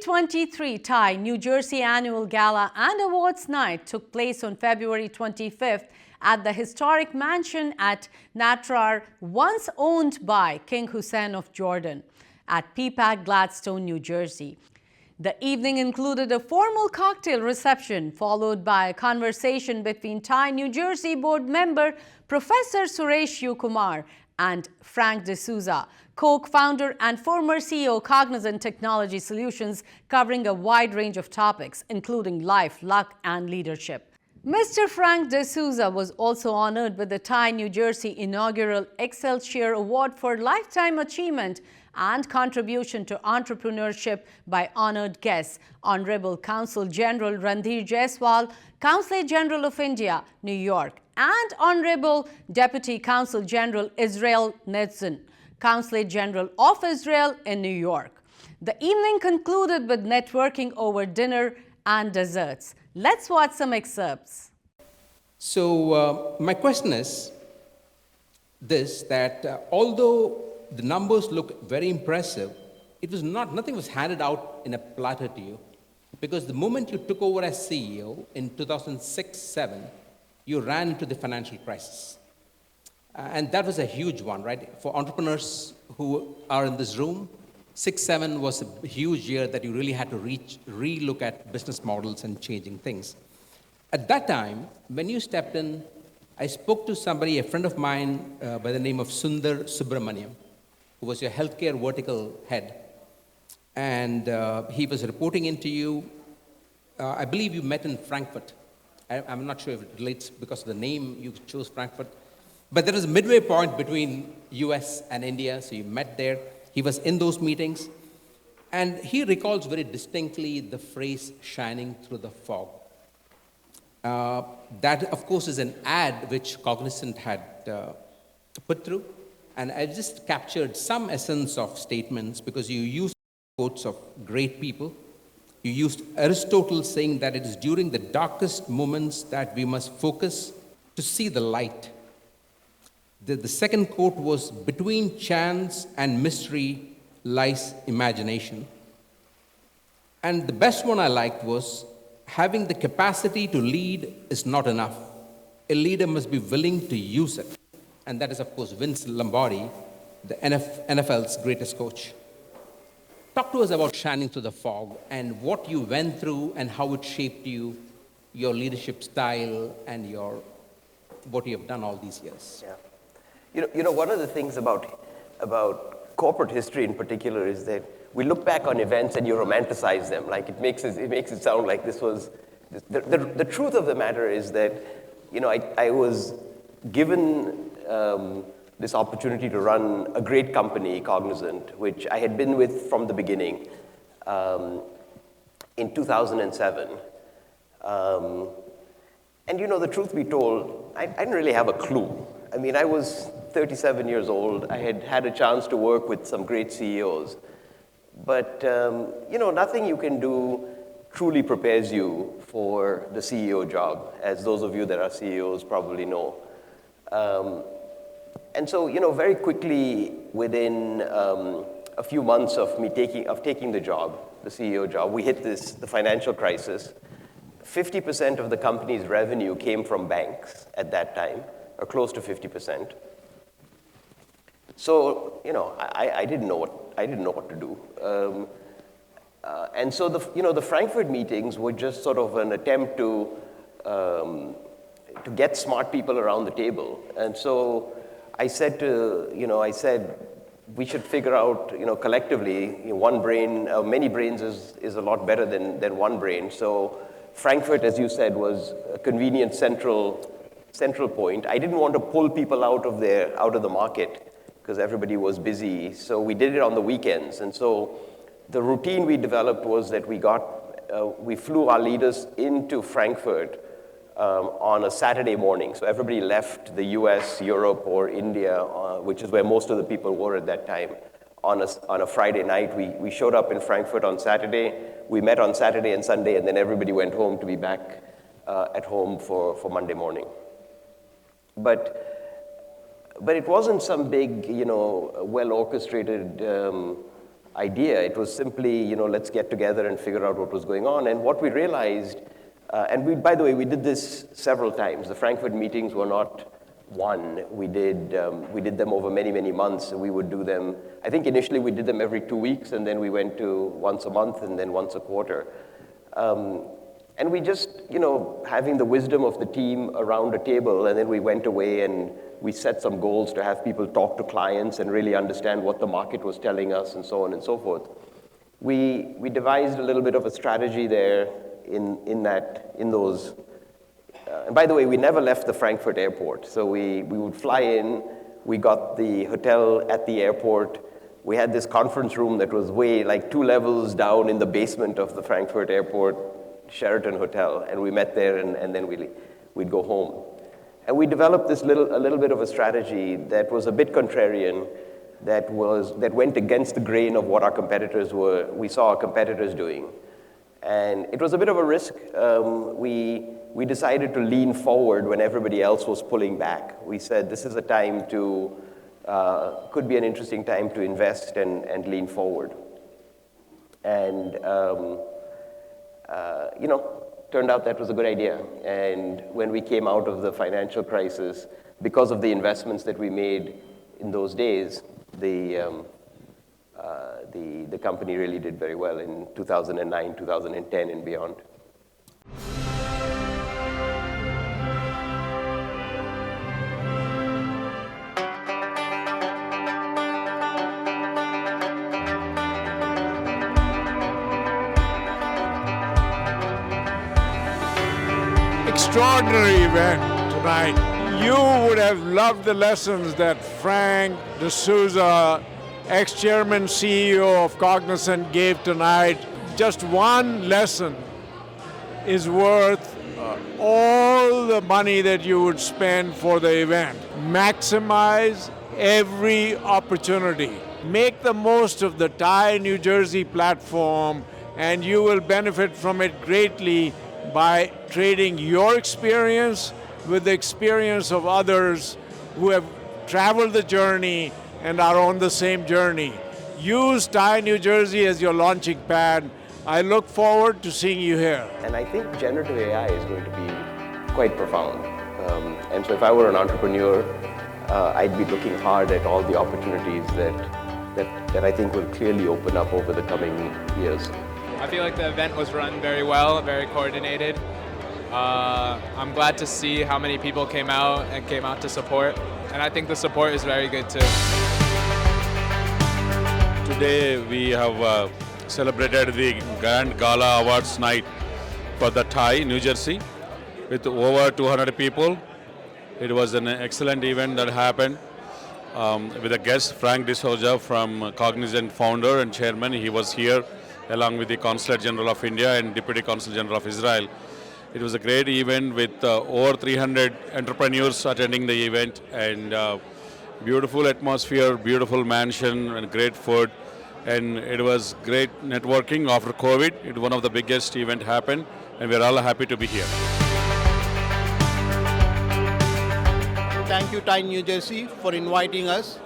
2023 TiE New Jersey Annual Gala and Awards Night took place on February 25th at the historic mansion at Natrur, once owned by King Hussain of Jordan, at Peapack-Gladstone, New Jersey. The evening included a formal cocktail reception followed by a conversation between TiE New Jersey board member Professor Suresh U. Kumar and Frank D'Souza, co-founder and former CEO Cognizant Technology Solutions, covering a wide range of topics, including life, luck, and leadership. Mr. Frank D'Souza was also honored with the TiE New Jersey inaugural Excelsior Award for Lifetime Achievement and Contribution to Entrepreneurship by honored guests, Honorable Consul General Randhir Jaiswal, Consulate General of India, New York, and Honorable Deputy Consul General Israel Netzon, Consulate General of Israel in New York. The evening concluded with networking over dinner and desserts. Let's watch some excerpts. So my question is this, that although the numbers look very impressive, nothing was handed out in a platter to you, because the moment you took over as CEO in 2006-07, you ran into the financial crisis. And that was a huge one, right? For entrepreneurs who are in this room, 6-7 was a huge year that you really had to re-look at business models and changing things. At that time, when you stepped in, I spoke to somebody, a friend of mine by the name of Sundar Subramaniam, who was your healthcare vertical head. And he was reporting into you. I believe you met in Frankfurt. I'm not sure if it relates because of the name you chose Frankfurt. But there was a midway point between US and India, so you met there. He was in those meetings. And he recalls very distinctly the phrase, shining through the fog. That, of course, is an ad which Cognizant had put through. And I just captured some essence of statements because you used quotes of great people. You used Aristotle saying that it is during the darkest moments that we must focus to see the light. The second quote was, between chance and mystery lies imagination. And the best one I liked was, having the capacity to lead is not enough. A leader must be willing to use it. And that is, of course, Vince Lombardi, the NFL's greatest coach. Talk to us about shining through the fog and what you went through and how it shaped you, your leadership style, and what you have done all these years. Yeah. You know, one of the things about corporate history in particular is that we look back on events and you romanticize them. Like it makes it sound like this was. The truth of the matter is that, you know, I was given this opportunity to run a great company, Cognizant, which I had been with from the beginning, in 2007. And you know, the truth be told, I didn't really have a clue. I mean, I was 37 years old. I had had a chance to work with some great CEOs. But, you know, nothing you can do truly prepares you for the CEO job, as those of you that are CEOs probably know. And so, you know, very quickly, within a few months of me taking the job, the CEO job, we hit the financial crisis. 50% of the company's revenue came from banks at that time, or close to 50%. So, you know, I didn't know what to do. And so the Frankfurt meetings were just sort of an attempt to get smart people around the table. And so I said we should figure out, you know, collectively, you know, one brain, many brains is a lot better than one brain. So Frankfurt, as you said, was a convenient central point. I didn't want to pull people out of the market because everybody was busy. So we did it on the weekends. And so the routine we developed was that we flew our leaders into Frankfurt on a Saturday morning. So everybody left the US, Europe, or India, which is where most of the people were at that time. On a Friday night, we showed up in Frankfurt on Saturday. We met on Saturday and Sunday, and then everybody went home to be back at home for Monday morning. But it wasn't some big, you know, well-orchestrated idea. It was simply, let's get together and figure out what was going on. And what we realized, by the way, we did this several times. The Frankfurt meetings were not one. We did them over many, many months. We would do them, I think initially we did them every 2 weeks, and then we went to once a month and then once a quarter. And we just, having the wisdom of the team around a table, and then we went away and we set some goals to have people talk to clients and really understand what the market was telling us and so on and so forth. We devised a little bit of a strategy there in those. And by the way, we never left the Frankfurt airport. So we would fly in, we got the hotel at the airport. We had this conference room that was like 2 levels down in the basement of the Frankfurt airport Sheraton Hotel, and we met there, and then we'd go home. And we developed a little bit of a strategy that was a bit contrarian, that went against the grain of what we saw our competitors doing. And it was a bit of a risk. We decided to lean forward when everybody else was pulling back. We said this is a time could be an interesting time to invest and lean forward. And turned out that was a good idea. And when we came out of the financial crisis, because of the investments that we made in those days, the company really did very well in 2009, 2010, and beyond. Extraordinary event tonight. You would have loved the lessons that Frank D'Souza, ex-chairman CEO of Cognizant, gave tonight. Just one lesson is worth all the money that you would spend for the event. Maximize every opportunity. Make the most of the TiE New Jersey platform, and you will benefit from it greatly by trading your experience with the experience of others who have traveled the journey and are on the same journey. Use TiE New Jersey as your launching pad. I look forward to seeing you here. And I think generative AI is going to be quite profound. And so if I were an entrepreneur, I'd be looking hard at all the opportunities that I think will clearly open up over the coming years. I feel like the event was run very well, very coordinated. I'm glad to see how many people came out to support, and I think the support is very good too. Today we have celebrated the Grand Gala Awards night for the TiE New Jersey with over 200 people. It was an excellent event that happened with a guest, Frank D'Souza from Cognizant founder and chairman. He was here along with the Consulate General of India and Deputy Consul General of Israel. It was a great event with over 300 entrepreneurs attending the event, and beautiful atmosphere, beautiful mansion, and great food. And it was great networking after COVID. It was one of the biggest event happened, and we're all happy to be here. Thank you, TiE New Jersey, for inviting us.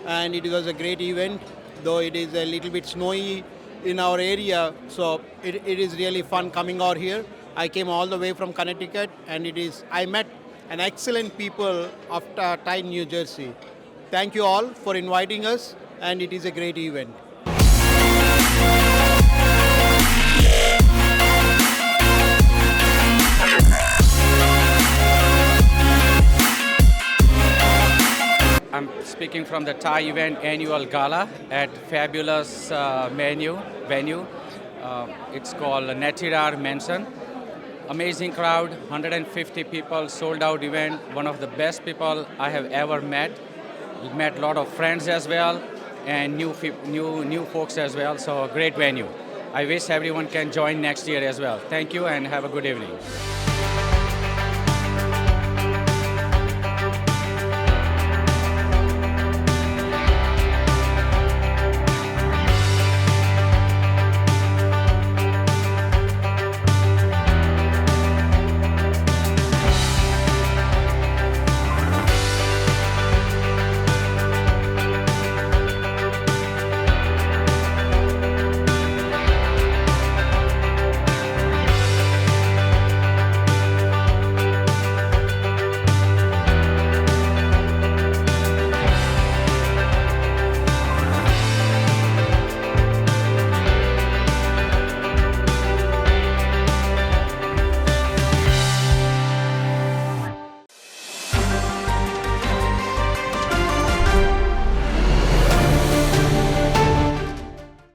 And it was a great event, though it is a little bit snowy in our area, so it is really fun coming out here. I came all the way from Connecticut, and I met an excellent people of TiE New Jersey. Thank you all for inviting us, and it is a great event. I'm speaking from the TiE event annual gala at fabulous venue. It's called Natrur Mansion. Amazing crowd, 150 people, sold out event. One of the best people I have ever met. We've met a lot of friends as well, and new folks as well. So great venue. I wish everyone can join next year as well. Thank you and have a good evening.